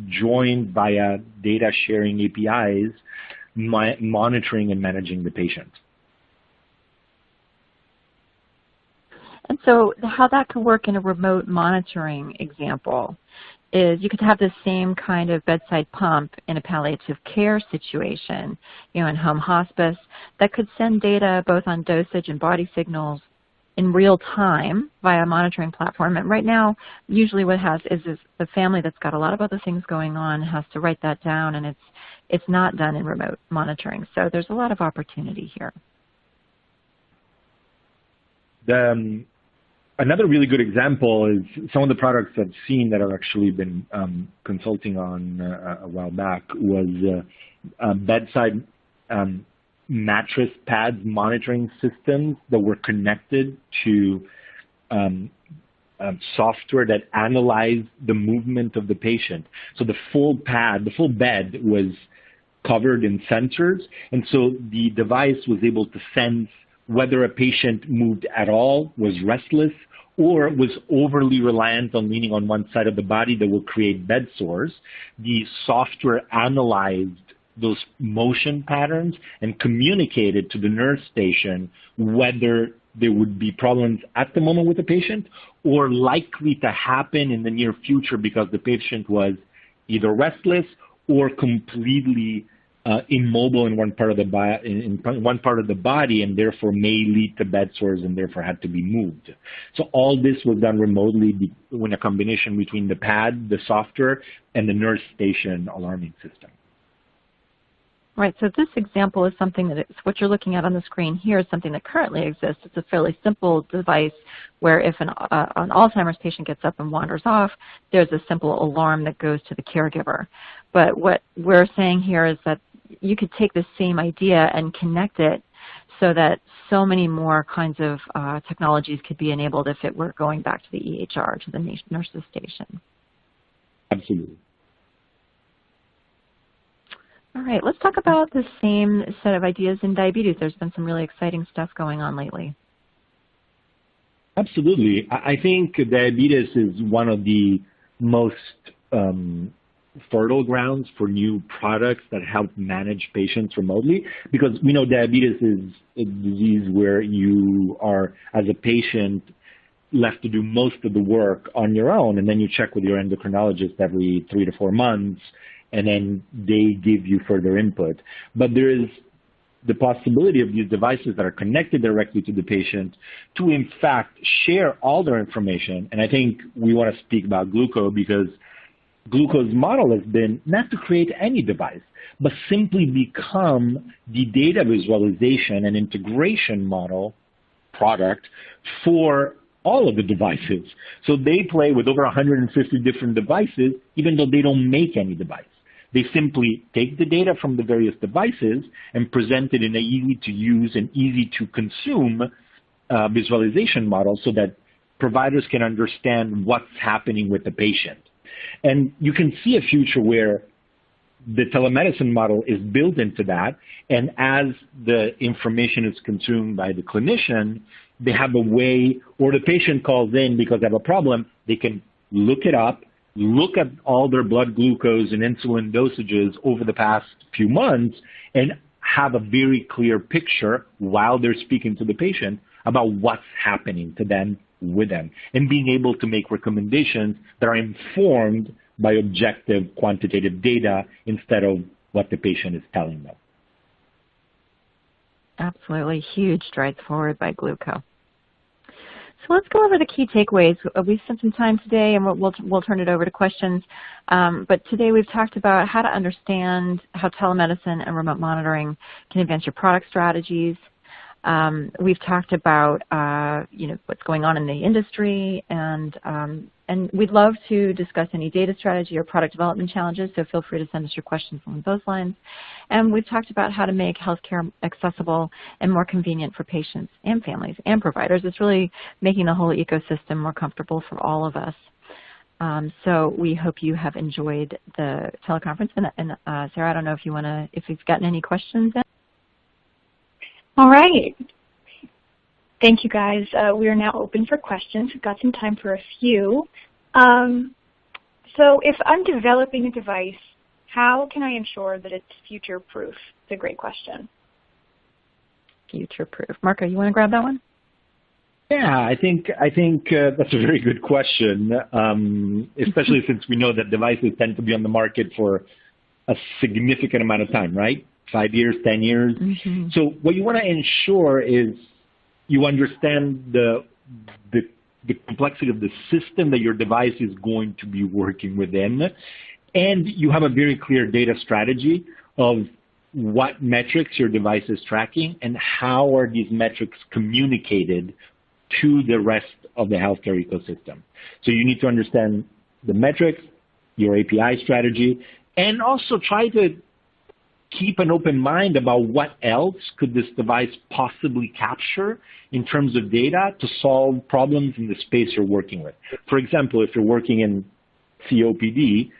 joined via data sharing APIs, monitoring and managing the patient. So how that could work in a remote monitoring example is you could have the same kind of bedside pump in a palliative care situation, in home hospice, that could send data both on dosage and body signals in real time via a monitoring platform. And right now, usually what is the family that's got a lot of other things going on has to write that down, and it's not done in remote monitoring. So there's a lot of opportunity here. Another really good example is some of the products I've seen that I've actually been consulting on a while back was bedside mattress pads monitoring systems that were connected to software that analyzed the movement of the patient. So the full bed was covered in sensors, and so the device was able to sense whether a patient moved at all, was restless, or was overly reliant on leaning on one side of the body that will create bed sores. The software analyzed those motion patterns and communicated to the nurse station whether there would be problems at the moment with the patient or likely to happen in the near future because the patient was either restless or completely immobile in one part of the body, and therefore may lead to bed sores and therefore had to be moved. So all this was done remotely when a combination between the pad, the software, and the nurse station alarming system. Right, so this example is something that what you're looking at on the screen here is something that currently exists. It's a fairly simple device where if an Alzheimer's patient gets up and wanders off, there's a simple alarm that goes to the caregiver. But what we're saying here is that you could take the same idea and connect it so that so many more kinds of technologies could be enabled if it were going back to the EHR, to the nurse's station. Absolutely. All right, let's talk about the same set of ideas in diabetes. There's been some really exciting stuff going on lately. Absolutely. I think diabetes is one of the most fertile grounds for new products that help manage patients remotely, because we know diabetes is a disease where you are, as a patient, left to do most of the work on your own, and then you check with your endocrinologist every 3 to 4 months, and then they give you further input. But there is the possibility of these devices that are connected directly to the patient to, in fact, share all their information. And I think we want to speak about Gluco because Gluco's model has been not to create any device, but simply become the data visualization and integration model product for all of the devices. So they play with over 150 different devices, even though they don't make any device. They simply take the data from the various devices and present it in an easy-to-use and easy-to-consume visualization model so that providers can understand what's happening with the patient. And you can see a future where the telemedicine model is built into that, and as the information is consumed by the clinician, they have a way, or the patient calls in because they have a problem, they can look it up, look at all their blood glucose and insulin dosages over the past few months, and have a very clear picture while they're speaking to the patient about what's happening to them, with them, and being able to make recommendations that are informed by objective quantitative data instead of what the patient is telling them. Absolutely huge strides forward by Gluco. So let's go over the key takeaways. We've spent some time today, and we'll turn it over to questions. But today we've talked about how to understand how telemedicine and remote monitoring can advance your product strategies. We've talked about what's going on in the industry, and we'd love to discuss any data strategy or product development challenges, so feel free to send us your questions along those lines. And we've talked about how to make healthcare accessible and more convenient for patients and families and providers. It's really making the whole ecosystem more comfortable for all of us. So we hope you have enjoyed the teleconference. And Sarah, I don't know if you've gotten any questions in. All right. Thank you, guys. We are now open for questions. We've got some time for a few. So if I'm developing a device, how can I ensure that it's future-proof? It's a great question. Future-proof. Marco, you want to grab that one? Yeah, I think that's a very good question, especially since we know that devices tend to be on the market for a significant amount of time, right? 5 years, 10 years. Mm-hmm. So what you want to ensure is you understand the complexity of the system that your device is going to be working within, and you have a very clear data strategy of what metrics your device is tracking and how are these metrics communicated to the rest of the healthcare ecosystem. So you need to understand the metrics, your API strategy, and also try to keep an open mind about what else could this device possibly capture in terms of data to solve problems in the space you're working with. For example, if you're working in COPD,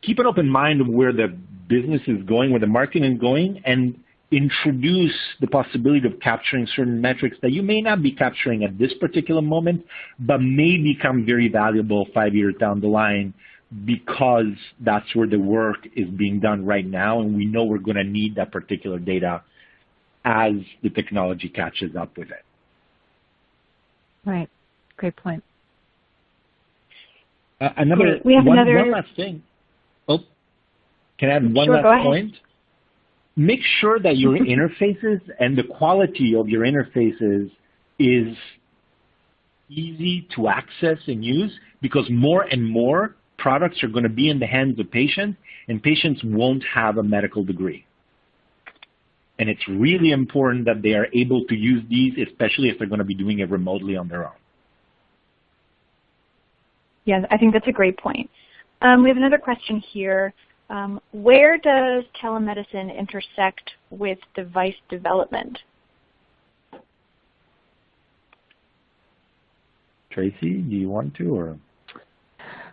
keep an open mind of where the business is going, where the market is going, and introduce the possibility of capturing certain metrics that you may not be capturing at this particular moment, but may become very valuable 5 years down the line because that's where the work is being done right now, and we know we're going to need that particular data as the technology catches up with it. Right. Great point. One last thing. Oh, can I add one last point? Make sure that your interfaces and the quality of your interfaces is easy to access and use, because more and more products are going to be in the hands of patients, and patients won't have a medical degree. And it's really important that they are able to use these, especially if they're going to be doing it remotely on their own. Yeah, I think that's a great point. We have another question here. Where does telemedicine intersect with device development? Tracy, do you want to, or?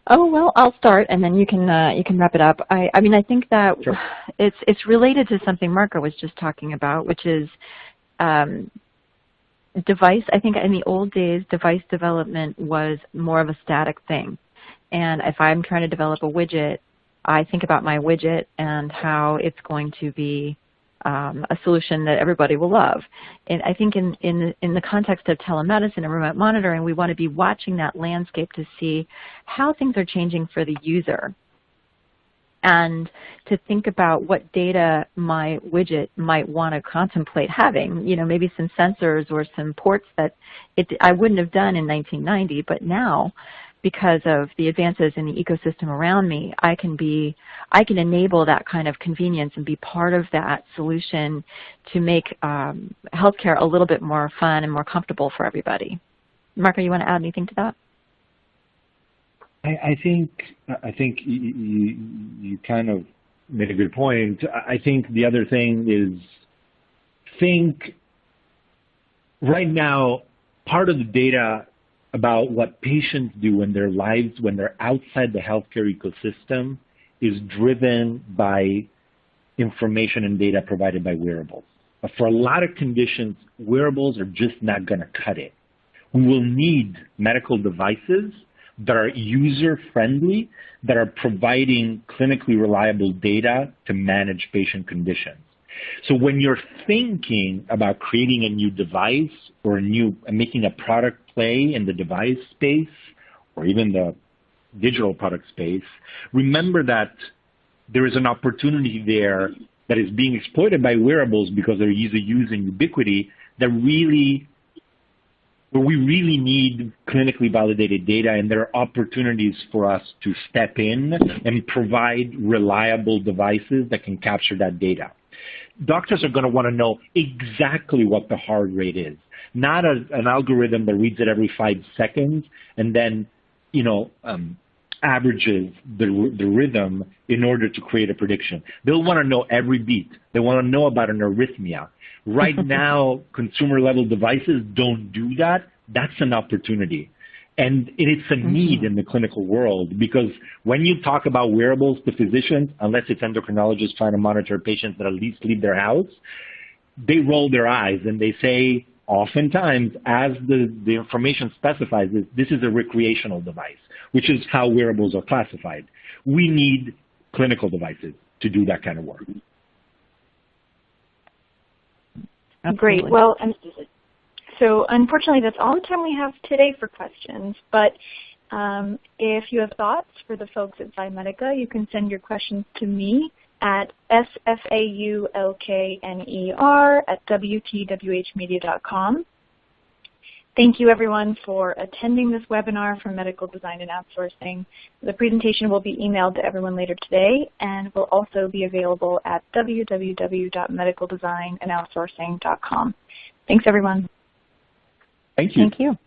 Oh, well, I'll start, and then you can wrap it up. I mean, I think that Sure. it's related to something Marco was just talking about, which is device. I think in the old days, device development was more of a static thing. And if I'm trying to develop a widget, I think about my widget and how it's going to be a solution that everybody will love. And I think in the context of telemedicine and remote monitoring, we want to be watching that landscape to see how things are changing for the user, and to think about what data my widget might want to contemplate having. You know, maybe some sensors or some ports that I wouldn't have done in 1990, but now, because of the advances in the ecosystem around me, I can enable that kind of convenience and be part of that solution to make healthcare a little bit more fun and more comfortable for everybody. Marco, you want to add anything to that? I think you kind of made a good point. I think the other thing is, right now, part of the data about what patients do in their lives when they're outside the healthcare ecosystem is driven by information and data provided by wearables. But for a lot of conditions, wearables are just not going to cut it. We will need medical devices that are user-friendly, that are providing clinically reliable data to manage patient conditions. So when you're thinking about creating a new device or making a product play in the device space or even the digital product space, remember that there is an opportunity there that is being exploited by wearables because they're easy to use and ubiquity, where we really need clinically validated data, and there are opportunities for us to step in and provide reliable devices that can capture that data. Doctors are going to want to know exactly what the heart rate is, not an algorithm that reads it every 5 seconds and then, averages the rhythm in order to create a prediction. They'll want to know every beat. They want to know about an arrhythmia. Right now, consumer-level devices don't do that. That's an opportunity. And it's a need in the clinical world, because when you talk about wearables to physicians, unless it's endocrinologists trying to monitor patients that at least leave their house, they roll their eyes and they say, oftentimes, as the information specifies, this is a recreational device, which is how wearables are classified. We need clinical devices to do that kind of work. Absolutely. Great. Well, So unfortunately, that's all the time we have today for questions. But if you have thoughts for the folks at Ximedica, you can send your questions to me at sfaulkner@wtwhmedia.com. Thank you, everyone, for attending this webinar from Medical Design and Outsourcing. The presentation will be emailed to everyone later today and will also be available at www.medicaldesignandoutsourcing.com. Thanks, everyone. Thank you. Thank you.